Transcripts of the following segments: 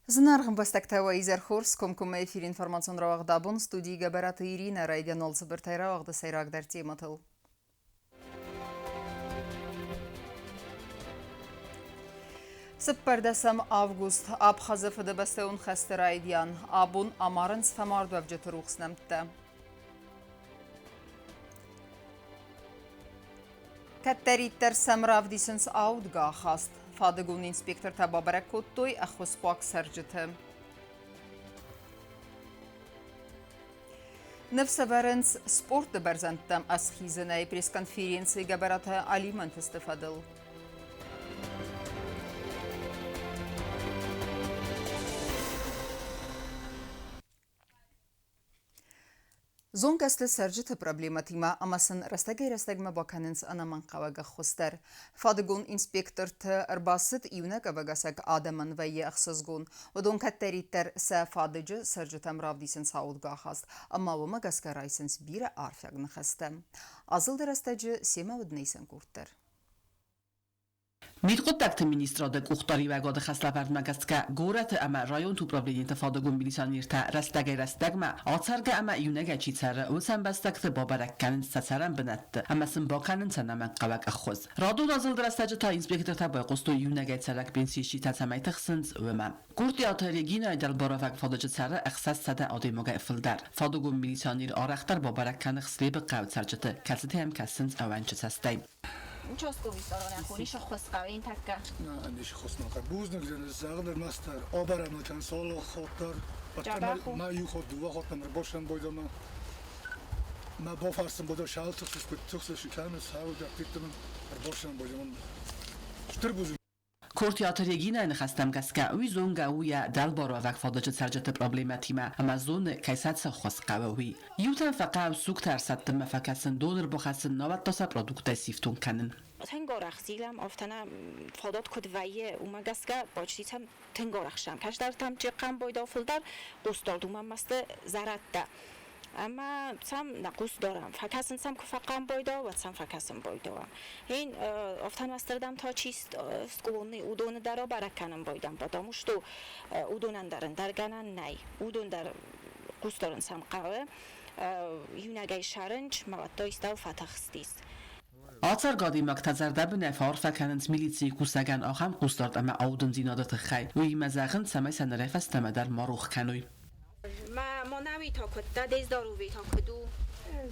Знаргын бастактава изерхорс комкума эфир информацион равагдабун студии габараты Ирина радио 01 тайравагда сайрагдар тематыл. Сыппардасам август Абхазы фыдыбастеун хастерайдян абун амарын сфамарду авджетурухснамтта. Каттариттер самравдисенс аудга хаст. Фадыгун инспектор табабарак коттой ахвоспуак сарджыты. Нефсабаренс спорт барзантам асхизанай пресс-конференции габарата алимент истефадыл. Зонкасты сарджыты проблематима амасын растагма баканынс анаман кавага хостер. Фадыгун инспектор ты арбасыт июнак авагасак адаман вайе ахсызгун. Одон каттариттер са фадыжы сарджытам равдисен саудга хаст. Ама вама гаскарайсенс бире арфягны хастем. Азылды растаджы сема ваднейсен курттер. Mitqutakt ministrode kuhtari vegade xaslapart magaska gorate ama rajon tu problemin tafadagun bilisanirta rastagma atsarga ama yunega chitsara usan bastakte babarakkan satsaran benatte ama sin bakanin sanaman qavak akhuz radon azıl drastaje ta inspektor ta qosto yunega tsarak pensiyi tatsamay taxsins wema kurti atarigina dal baravak fadaje tsara axsas sada adimoga ifildar fadagun bilisanir araxtar babarakkan xslebe qavtsarjete kalsite hem kassins avanch sastay Часто в ресторане ходишь, а хвостка и такая. Не хвостка. Бузник загнер мастер. Обарам на консоль хотар. Потом на ю ход два ход на бошен бойдам. На бофарсен бойдам шалтер с кутсус шиканы сауда питтем бошен бойдам. Штыр бузин. Kurti atarigina in khastam gaska uy zonga uya dalbaro vak fadaje sarjata problematima amazon kaysat sa khosqawi yutan faqa suktar sattem mafakasin dolar bokhasin novat tasa produkta siftun kanin تنگارخ زیلم آفتنا فادات کد ویه اومد گسگه باجتیتم تنگارخ شم کش در تام چه قم باید فل در قصدار دومم مست زرد ده اما سام نقص دارم فکسن سام که فقام باید و سام فکسن باید این آفتن مستردم تا چیست سکولنی اودون درا برکنم بایدم بادامش تو اودونن درن درگنن نی اودون در قصدارن سام قوه یونگای شرنج مواد دایست و فتحستیست Atsar gadi maktazarda bine farfakanens milici kusagan aham kustart ama audun zinadat khay uy mazagın samay sanrefas tamadar marukh kanuy ما نمی تا کد دز داروی تا کدو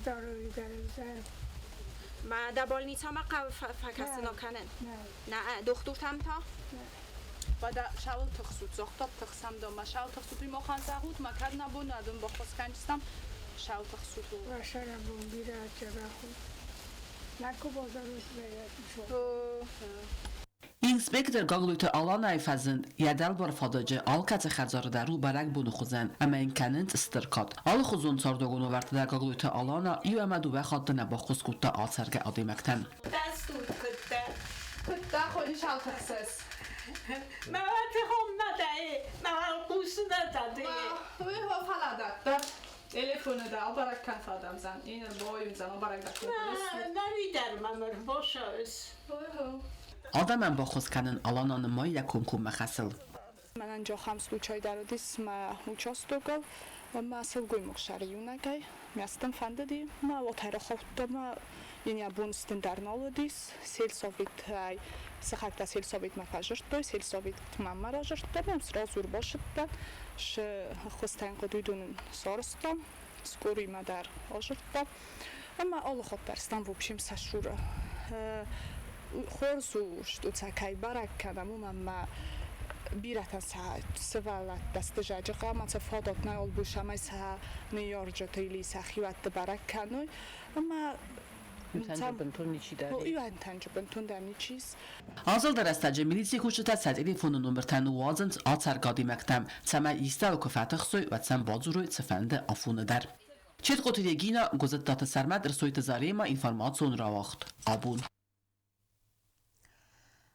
داروی دارم ما دبال نیتا ما قو فکست نکنن نه دختور تم تا بعد شاول تخصوص زخطب تخصم دام ما شاول تخصوص بی مخان زهود ما کرد نبود ندم با خواست کنجستم شاول تخصوص و شرم بون بیره چرا خود نکو بازاروش بیاد شد Inspektor gagluyta alanay fazın yadalbar fadaje alkatı xazarı daru barak bunu xuzan ama inkanent istirqat al xuzun sardogunu vartda gagluyta alana yu amadu ve xaddına baxus kutta atsarga adimaktan دستور کده خودی شاول تخصص مواد هم ندهی مواد قوش ندهی توی ها فلادت تلفن دا برای کن فادم زن این بای میزنم برای دکتر نمیدرم امر باشه توی ها Adamın baxus kanin alananı may yakum kum maxasıl من انجا خمس случай дарадис ма участокал ма сылгой мухшари юнагай мястан фандadi ма лотайра ховта ма иня бунстен дарналодис сельсовит ай сахакта сельсовит ма кажыртой сельсовит ма маражырта бам сразу башытта ш хостан кодуйдун сорста скорый мадар ажырта ама аллахот барстан в общем сашура خورسو شتو تکای برک کردم اما بیراتن سوالات دست جاجه قام فادات نیال بوشم از نیارجه تیلی سخیوات برک کنوی اما Təncəbintun niçi dəri? یوان تنجبنتون در نیچیز Azıl darastaca milisi kuşuta sad telefonu numrtanu wazant atsar qadimaktam tsama istal kufatıq soy və tsam bazuroy tsafanda afunu dar. Çet qotiregina gozat data sarmad rsoyt zarema informasyon ravaqt. Abun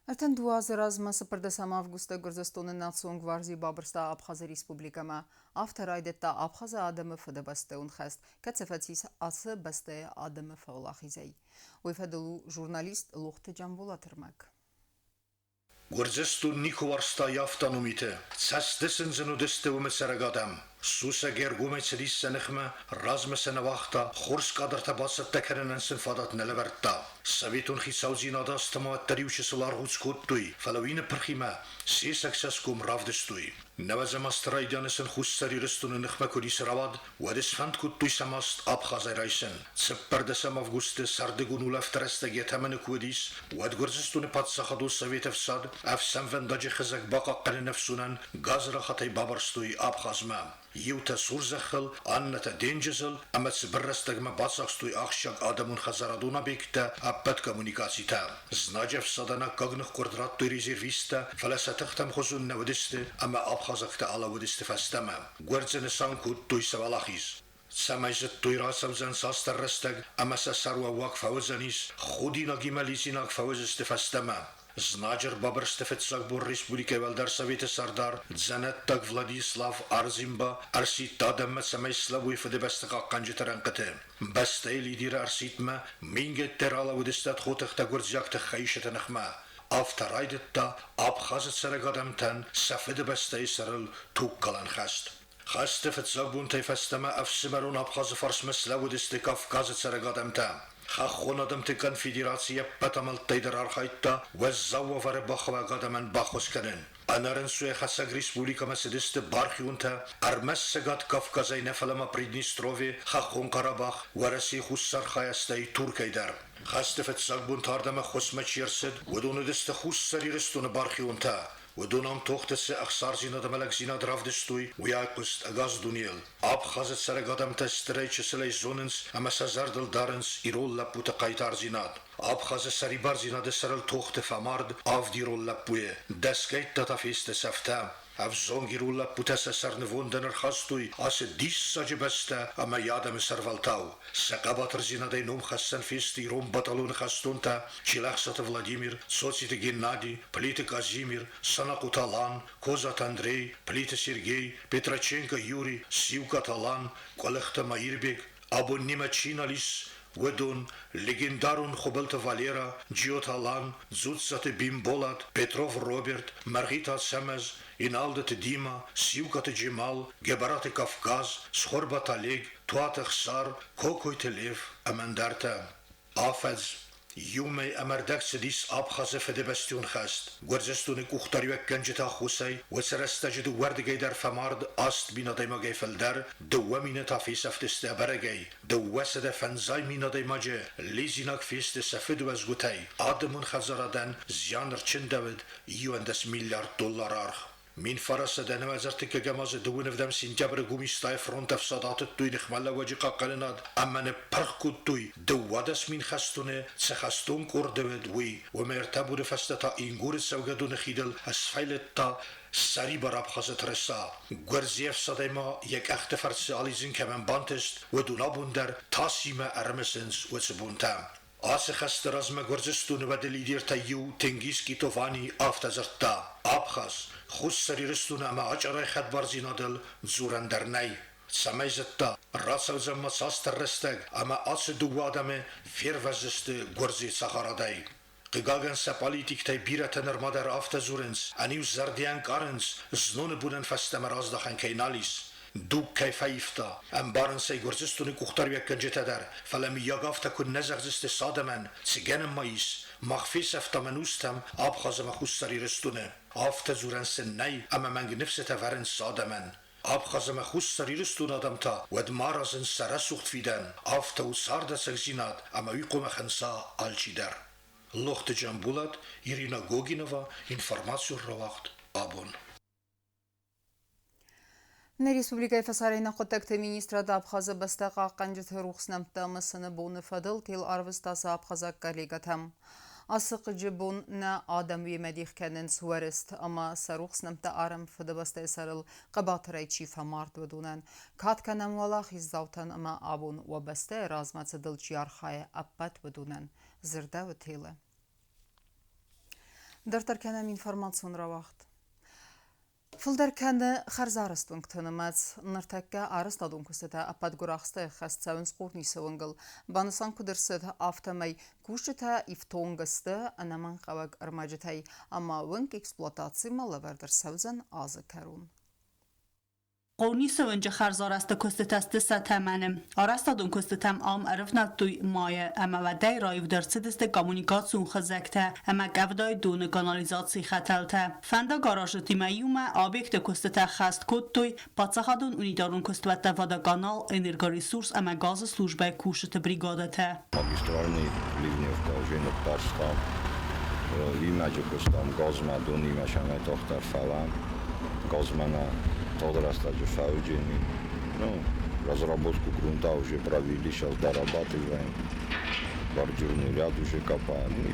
Артен 2020 августа Гурзастоны национ гвардии Бабрста Абхаза республикама автор айдетта Абхаза адамы фыдабасты унхаст кацефатис асы басты адамы фаулахизей. Уйфадылу журналист Лохты Джамбула Тырмак. Gurzestu Nikovarsta yaftanumite. Sastisın zinudiste u meseragadam. Susa gergume celisenechme, razmesene wachta, horskadrta basset tekkerenensen fadat neleverta. Savitun gisauzi adastama teriuche solar hutskutui, falawine perchima, se succescum ravdestui. Nevazemastaraidianesen hussari ristun nechme kudis ravad, wadis fantkutui samast abchazairaisen. Tseperdesam avguste sardegun ulaftereste getamene kudis, wad gurzestune patsachadu savitevsad, afsam vendaje chezek baka qalinefsunan, gazra khatay babarstui abchazma. Юта сурзахыл, анната денджезыл, амац бррастагма бацахстуй ахшак адамун хазарадуна бекта, аппат коммуникацита. Знаджев садана когнах квадраттуй резервиста, фаласатахтам хозун наводисте, ама абхазакта алаводисте фастама. Гуэрдзене санкут туй савалахиз. Самайзет туй расамзан састаррастаг, ама сасарва вак фаузанис, худина гимализинак фаузисте фастама. Знаджер Бабр Стефецакбур Республика Валдар Совета Сардар, Дзанеттак Владислав Арзимба, Арсита Дамма Самайславуй Фадебастака Канджитаранкате. Бастай лидер Арситма, Мингет Терала Удестат Хотахта Гурдзякта Хайшатанахма. Авторайдетта, Абхазет Сарагадамтан, Сафедебастай Сарал Туккалан Хаст. Хастефецакбун Тайфастама Афсимарун Абхаз Фарсмаславу Десте Кавказет Сарагадамтан. خونادم ت کنفدراسیه پتامل تیدر آرخایتا و زاو وار باخوا قدمن باخوس کنن. آنارن سوی خسگ ریسپولیکا مسدست بارخیونتا ارمس سگات کافکازای نفلما پریدنیستروی خون کاراباخ و رسی خوسر خایستای ترکی در. خستفت ساگبون تاردم خسمه چیرسد و دونه دست خوسری رستون بارخیونتا. ودونام توختس اخسار زینا دملک زینا درافدستوی و یاقست اگاز دونیل. آب خازت سرگادم تستری چسلی زوننس اما سزاردل دارنس ایرول لپوت قایتار زیناد. آب خازت سری بار زینا دسترل توخت فمارد آف دیرول لپویه. دستگیت تتافیست سفتم. Avzongirulla putasa sarnevundener khastui as dis sajebesta ama yadam sarvaltau. Sakabatr zinadei nom khassan fisti rom batalon khastunta, Chilaksat Vladimir, Sotsite Gennady, Plite Kazimir, Sanakut Alan, Kozat Andrei, Plite Sergei, Petrachenko Yuri, Sivkat Alan, Kolechta Mairbek, Abonnimachinalis, Wedun, legendarun Хобелта Валера, Джиот Алан, Зуцате Бимболат, Петров Роберт, Маргита Семез, Иналдете Дима, Сивкате Джемал, Гебарате Кавказ, Схорбат Олег, Туате Хсар, Кокойте Лев, Амендарта, Афез, Юмей Амардак Седис Абхазе Федебастион Хаст, Гуарзестуне Кухтарюек Ганджита Хусей, Весерестаджиду Гвардегейдар Фамард, Аст Минадаймагей Фелдер, Дуамина Тафис Афтесте Абарагей, Дуасede Фензай Minadаймаджи, Лизинак Фисте Сафиду Азгутей, Адемун Хазарадан, Зянр Чиндавид, $1 miljard арх. Min farasa denevazertike gamazı duvinevdem sintyabr gumistay front efsadatı tuy nixmalla wajiqa qalinad amane parkut tuy duwadas min khastune tsakhastun kordeved wi و mertabur fastata ingur sawgadun khidal asfailetta سری براب خواست رسا گرزیف صدایما یک اختفرس آلیزین که من بانتست و دونابون در تاسیم ارمسنس و سبونتم آس خست رزم گرزستون و دلیدیر تایو تنگیز کی توفانی آفتزرتا آبخاز خوز سری رستون اما اجرای خد برزینادل زورن در نی سمیزتا راسو زم ساستر رستگ اما آس دو آدم فیر وزست گرزی سخارادای Gegangen sa politik tai biratener madar aftazurens, anius zardian karens, znone buden fastemer azdachen keinalis. Duk kai faifta, am baren say gorzistuni kuchtarwiek kanjetader, falem yagafta kun nezagziste sademen, zigenem mais, مخفیس افتامنوستم آب خازم خوستری رستونه آفتزورن سنی اما من نفسته ورن سادمن آب خازم خوستری رستون آدم تا ود مارازن سرسوخت فیدن آفته و سارده سگزیناد اما ویقوم خنسا آلچی در لخت جنبولد ایرینا گوگینوا інформацію равахт абон. На Республика Фасарайна хотекте министра да Абхаза бастаqa qanjit ruxsnamta masını bonu fadıl tel arvistasa Abhaza kollegatam. Asıqıcı bun na adam ve medixkenin suarist ama saruxsnamta aram fıdabasta esarıl qabatray çifa mart vedunan. Katkanam wala xizavtan ama abun ve basta razmatsa dilci arxaya appat vedunan. Zirda ve tele. Dartarkanam informasyon ravaqt. Filderkende xarzaristun ktanımaz, nırtakka aristadun kustata apadguraqsta xastsavins qurniso vingil, banasan kudirsid aftamay kushita iftongasta anaman qawag armajitay, amma vink eksploatatsiya malaverdir savzan azı karun. قونی سوینج خرزارست کستتست ستمنم. آرستادون کستتم آم عرفنت دوی مایه اما و دی رایو درسیدست کامونیکاسیون خزکته اما گفدای دون کانالیزاتسی خطلته. فنده گاراژ تیمیوم آبیکت کستت خست کد دوی پاتسخادون اونیدارون کستوت وادا کانال انرگا ریسورس اما گاز سلوجبه کوشت بریگادته. Magistralny Livňovka, Žinoktarská, Výmaďo kostam gazma Donima Šame Tohtar Falan, газмана тодрастаджи фауджини. Ну, разработку грунта уже провели, сейчас дорабатываем. Бордюрный ряд уже копаем. И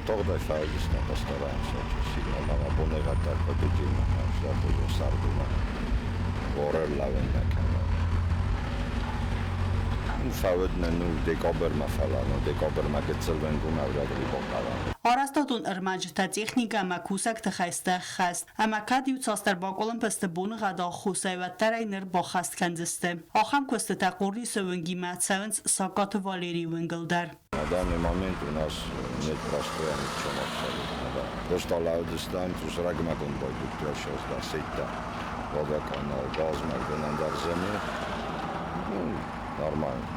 тогда фауджисна постараемся очень сильно. Мама бонегатар победим, что тоже сардума. Борер лавеннакана. فاودنا نو دکابر مثلا دکابر مگتسل بنگون اولاد ریباقلا. آرستادون ارمج تا تکنیکا مکوسک تخسته خست. اما کدیو تاستر باقولن پست بون غدا خوسه و ترینر با خست کنزسته. آخام کست تقوری سونگی متسونس ساکات والیری ونگل در. На данный момент у нас нет простоя ни в чем абсолютно. Просто лаудистан, тут рагмагон будет сейчас до сетта. Водоканал, газ, Макдональдс, земля. Нормально.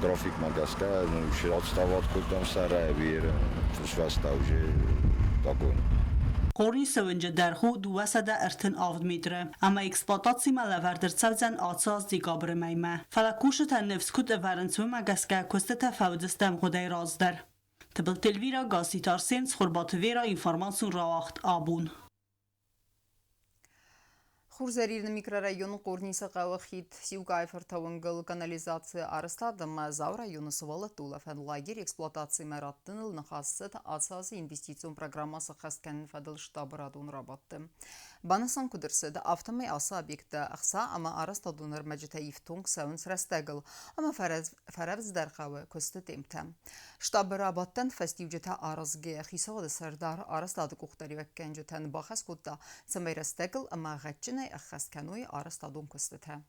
График магаска, ну, еще отставать куда-то сарайвир, фусваста уже догон. قوری سونج در خود 200 ارتن آفد میتره اما اکسپلاتاسی ملور در سوزن آتساز دیگابر میمه فلکوشت نفس کود ورنسو مگسکه کسته فودستم خودای راز در تبل تلویرا گاسی تارسینس خوربات ویرا اینفارماسون راوخت آبون Хурзарирны микрорайоны Корниса Қауахид, Сиугайфер Тауынгыл канализация арыстады Мазау районы сывалы Тулафен лагерь эксплуатации мәраттыныл нахасыд атсасы инвестицион программасы қасткәнін фәділ штабы радуын рабатты. Банасан күдірсіді автомай асы объекті ақса, ама арыстадуныр мәжіті ефтонг сәуінс рәстәгіл, ама фәрәвіз дәрқауы көсті темті. Штабы рабаттан фәстивжеті арызге қисауды сырдар арыстады құқтары вәккәнжетен бақас құтта сәмай рәстәгіл, ама ғәтчіні أخذ أرستادون كستها.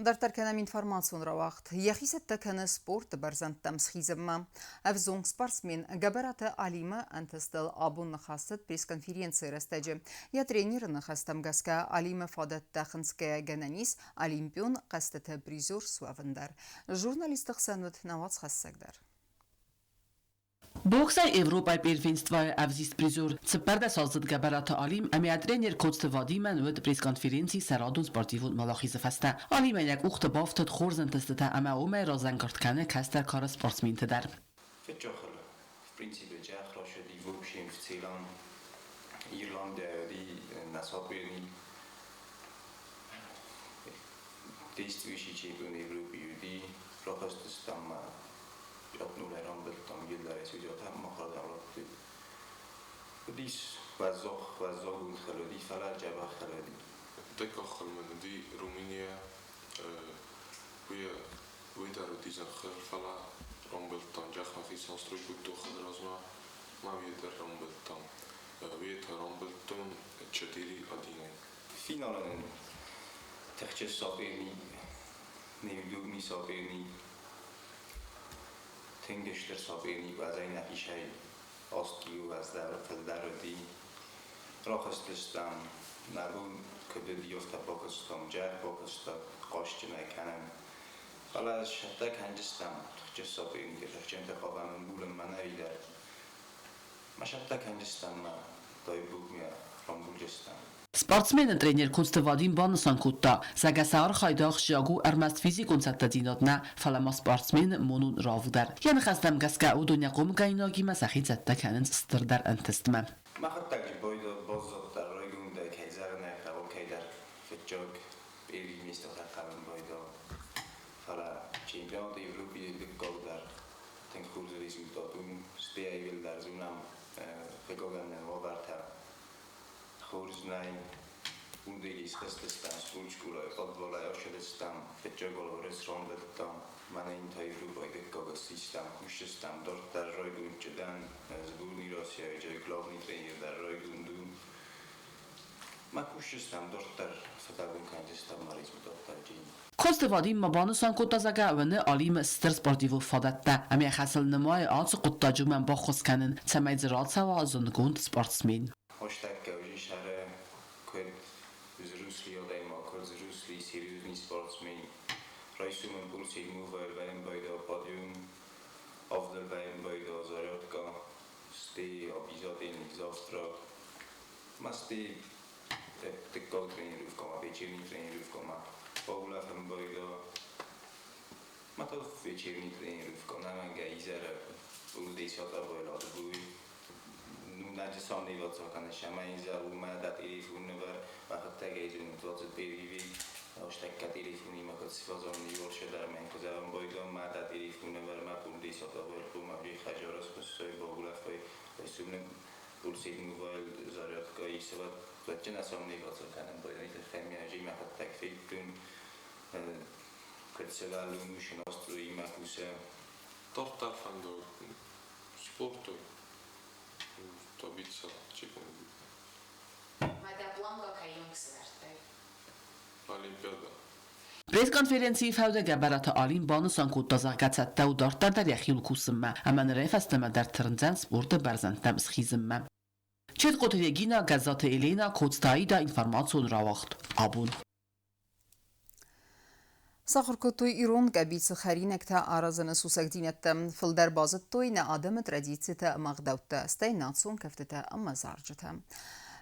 در ترکنم اینفارماسیون را وقت یخیست تکن سپورت برزند تمسخیزم افزون سپارسمین گبرات علیمه انتستل آبون نخواست پریس کنفرینسی رستجه یا ترینیر نخواستم گسکه علیمه فادت تخنسکه گنانیس علیمپیون قصدت بریزور سوافندر ژورنالیست خسانوت نواز خستک در Боксай Европай первенства авзист призор цепарда созидга барата алим амиадренер коцт вадиман вд пресс-конференции сарадун спортивун малахиза фаста алим як ухт бафтат хорзан тестата ама умай разангарткане кастер кар спортсмен тдар фичохл в принципе жахро шоди в общем в целом Ирландия и насопени действующий чемпион Европы и просто там ابنولران بلتام یه لرزی جات هم مخاطرات دید. دیش وزاق بود خلادی فلر جبه خلادی. دکا خلمندی رومانیا وی در دیزن خل فلر رام بلتام جخ مفی ساستروش بود دو خل رازما ما وی در رام بلتام وی در رام بلتام چطیری آدینه. فینالان تخچه سابقی نیودوگنی سابقی تنگشتر سابقی و از این نفیشه آسکی و از در دی را خستستم نبود که دیوست باکستم جر باکستم قاشت نکنم حالا از شدک هنجستم تخچه سابقی که تخچه انتخابم بولم من نویدر ما شدک هنجستم دای بوگ میا رام بولجستم Спортсмен тренер Константин Банасан кутта сагасар хайдах жагу армаст физикун саттадинотна фалама спортсмен монун равдар яны хастам гаска удуня ком гайноги масахи затта канен стирдар антестма ما خد تجربه باز در رایگون در کیزر نه قبول کیدر فجاگ بیری میست تقریبا باید فلا چمپیون اروپی دکتر در تنکورز ریزولتاتون استیایل در زونم فکرگان نوابرتر خورز نای اون دیگه خستستم سپورتشکولای فوتبالای آشدستم فجاگال و رستوران بدتم من این تا اروپای دکتر سیستم خوشستم دارت در Raydun çeden zburni Rosya jay glavni trener dar Raydundu. Ma kushstam doktor Fadagun kanjistam mariz doktor jin. کست وادیم مبانسان کتا زگه و نه علیم ستر سپورتیو فادته امی خسل نمای آت قطع جمعن با خست کنن تمید زرات سوا زندگون سپورتسمین هاشتگ گوجی شهر کد زروسلی آدای ما کد زروسلی سریوزنی سپورتسمین رئیسو من پولسی موفر و این باید پادیوم افضل و این باید زاریاتگا ستی آبیزاد این زافترا مستی تکال ترینی روف کما بیچینی ترینی روف کما باولا هم باید ما تو بیچینی ترینی روف کما من گیزر اول دیساتا باید بوی نجسان نیوت ساکنه شما این زبون ما در تلفن و وقت تگیزون توات بیوی آشتک تلفنی ما کد سفازان نیور شده من کزارم بایدم ما در تلفن و ما پول دیساتا باید پول ما بی خجارت بسیاری باولا فای بسیار پول سید موبایل زاریات کایی سواد وقتی نسام نیوت ساکنه باید این خمیاجی ما کد تکفیل کن کد سوالون شناست روی ما کوسه Tortar fan do sportu. Tabica, čekam. Vai dar planga kā jums vērtē? Olimpiada. بريد كونفرنسي فاودا برات آلين بانوسان كود تزاقات و دارتر در يخيل كوسم اما نريف استما در ترنزن سپورت برزنتم سخيزم چید قطعيگينا گزات إلينا كودستاي دا انفرماتسون راوخت آبون ساخر كتوي إيرون قبيت خرينك تا أرازن سوسك دينت فلدر بازت توي نعدم ترديتتا مغدوتا استيناتسون كفتتا أما زارجتا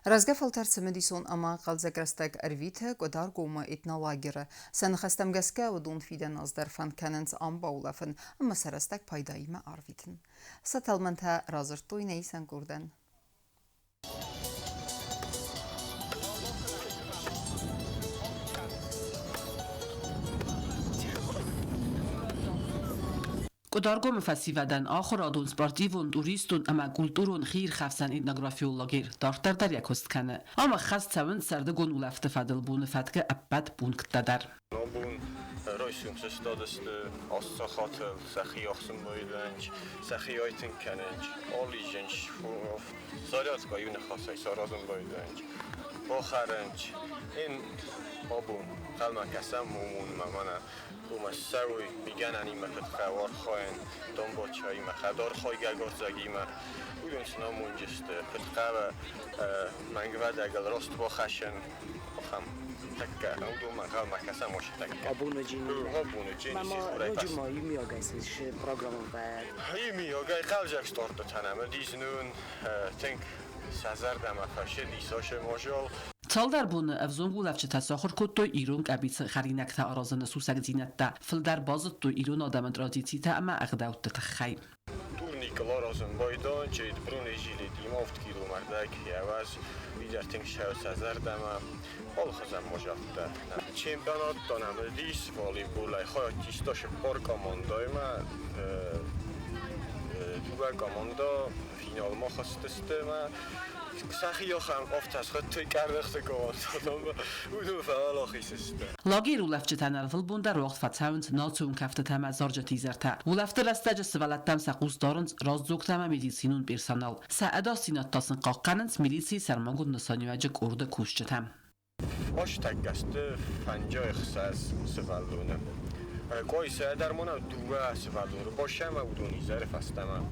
رزگه فلتر سمدیسون اما قلزگرستگ ارویته گدار گوما اتنا لاگره سنخستم گسکه و دون فیدن از در فن کننز ام باولفن اما سرستگ پایدایی ما ارویتن ستلمنت رازرتوی نیسن گردن قدرگم فسیودن آخر آدون سپورتیون توریستون اما کلتورون خیر خفسن ایتنوگرافیولوگیر دارتر در یکست کنه اما خست سوند سردگون ولفت فدل بون فتکه ابد بون کتا در بون رایسیم سستادست آسا خاطر سخی آخسن بایدنج سخی آیتن کننج آلی جنش فوف سالیات گایون خاصای سارازن بایدنج باخرنج این آبون قلمه کسم مومون ممانه روم سوی میگن انی مخد خوار خواهن دنبال چایی مخدار خواهی گرگار زگیمه بودون سنا منجسته خدقه منگوه دگل راست با خشن بخم تکه او دو من قلمه کسم باشه تکه آبونو جینی آبونو جینی ماما نجم های میاگه سیش پروگرام باید هایی میاگه قلب جک ستارت تنمه دیزنون تنک سازر دمه فشه دیساش ماجال تال در بون افزون گولفچه تساخر کد تو ایرون قبیت خرینک تا آرازن سوسک زینت تا فل در بازت تو ایرون آدم درادیتی تا اما اقداوت تخی تورنیکلا رازن بایدان چید برون جیلی دیما افت کیلومتر یواز بیدر تنگ شو سازر دمه حال خزم مجافته چمپیونات دانم دیس والیبول خواهد تیستاش پار کاماندای ما دوباره کاماندا فینال ما خواستسته ما سخی آخم آفتش خود توی کردخته کاماندادم اونو فعال آخیسسته لاگیر ولفچه تنرفل بون در وقت فتاوند ناتون کفته تم از زارجه تیزرته ولفت رسته جس ولتم سقوز دارند راز دوکتم میدیسینون بیرسانال سعدا سینات تاسن قاقنند میلیسی سرمانگون نسانی وجه گرده کوشچتم باش تگسته فنجای خساز سفلونه گوی سه درمانه دوبه سفلونه باشم و دونی زرف هستم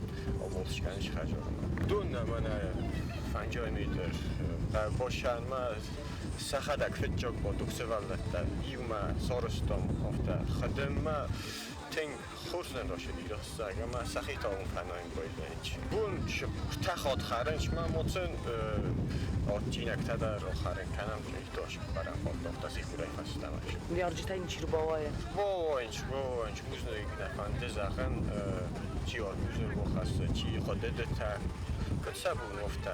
آبولش کنش خجارم دون نمانه فنجای میتر باشن ما سخدک فتجاک با دوک سفلته ایوما سارستم هفته خدم ما تنگ خورزن راشه دیگه ساگه ما سخی تا اون فنایم باید هیچ بون تخات خرنج ما مطن آتینک تدر رو خرن کنم جایی داشت برم خود دافت سی خوره فستمش میارجی تا این چی رو باوایه؟ باوینچ موزنه یک نفنده زخن چی آر موزنه بخسته چی خوده دتر کتسه بون افته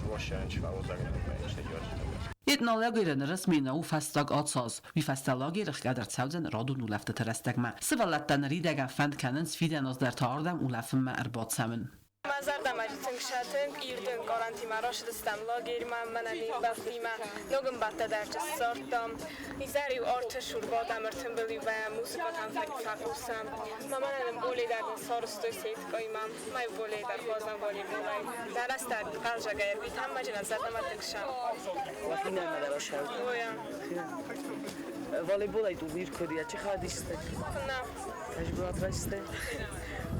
باشنچ و اوزاگه نبینش نیارجی Etnologeren resmi nau fastag atsaz, vi fastalager qadar tsauzen radun ulafte terestagma. Sivalattan ridegen fand kanens fiden az der taardam ulafma erbatsamen. Mazarda majtın şatın irdin karantin maraş destem lagir man ani bafima nogum batta derce sortam izari orta şurba damartın bili ve müzika tanfaklusam mamanın boli derdin sorustu seyit koymam may boli der bazan boli bolay darastar kalja gayer bitam majna zatamatın şam Lafine madara şal. oya Voleybol ay tu bir kodiya çi khadiste. na Tecrübat reste.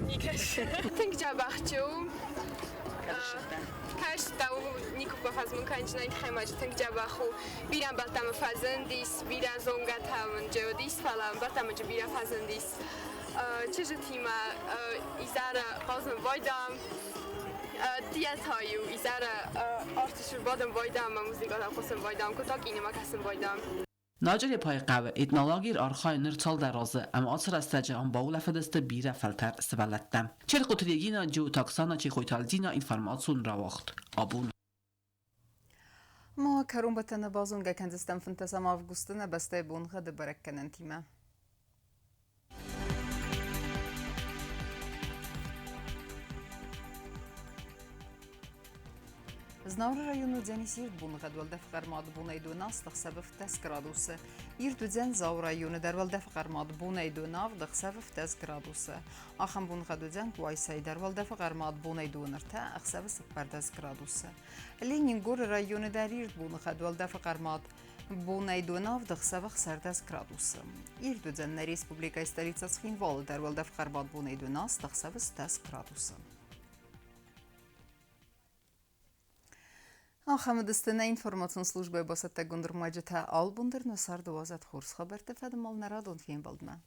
nikaş Think jabachchu. Kaş tau niku bafazmun kanjnain khemaj think jabachu. Biram batam fazendis, bira zonga taun jodis falam batam bira fazendis. Çeşitima izara bazın vaydam. Tiyatayu izara artışır badam vaydam muzikada qosam vaydam kotak inema kasım vaydam. ناجر پای قوه اتنالاگیر آرخای نرتال درازه اما آسر استجه هم باول فدست بیره فلتر سبلتم چر قطریگینا جو تاکسانا چی خویتال دینا اینفرماتسون را وقت آبون ما کرون بتن بازونگه کندستم فنتسام آفگوستنه بسته بونغه ده برکنن تیمه Znavra rayonu dzeni sirt bunu gadwal defqar mad bunaydu nas txsabf tas gradus. Irdu dzen zav rayonu derwal defqar mad bunaydu nav txsabf tas gradus. Axam bun gadu dzen quaysay derwal defqar mad bunaydu nirta xsabf sipar tas gradus. Lenin gor rayonu derir bunu gadwal defqar mad bunaydu nav txsabf sartas gradus. Irdu dzen na respublika stolitsa Tsxinval derwal defqar mad bunaydu nas txsabf tas gradus. Ахамедстана информацион службаи басатта гундурмаҷата албундир насар 12 хурс хабар тефадмал нарадон фин балдма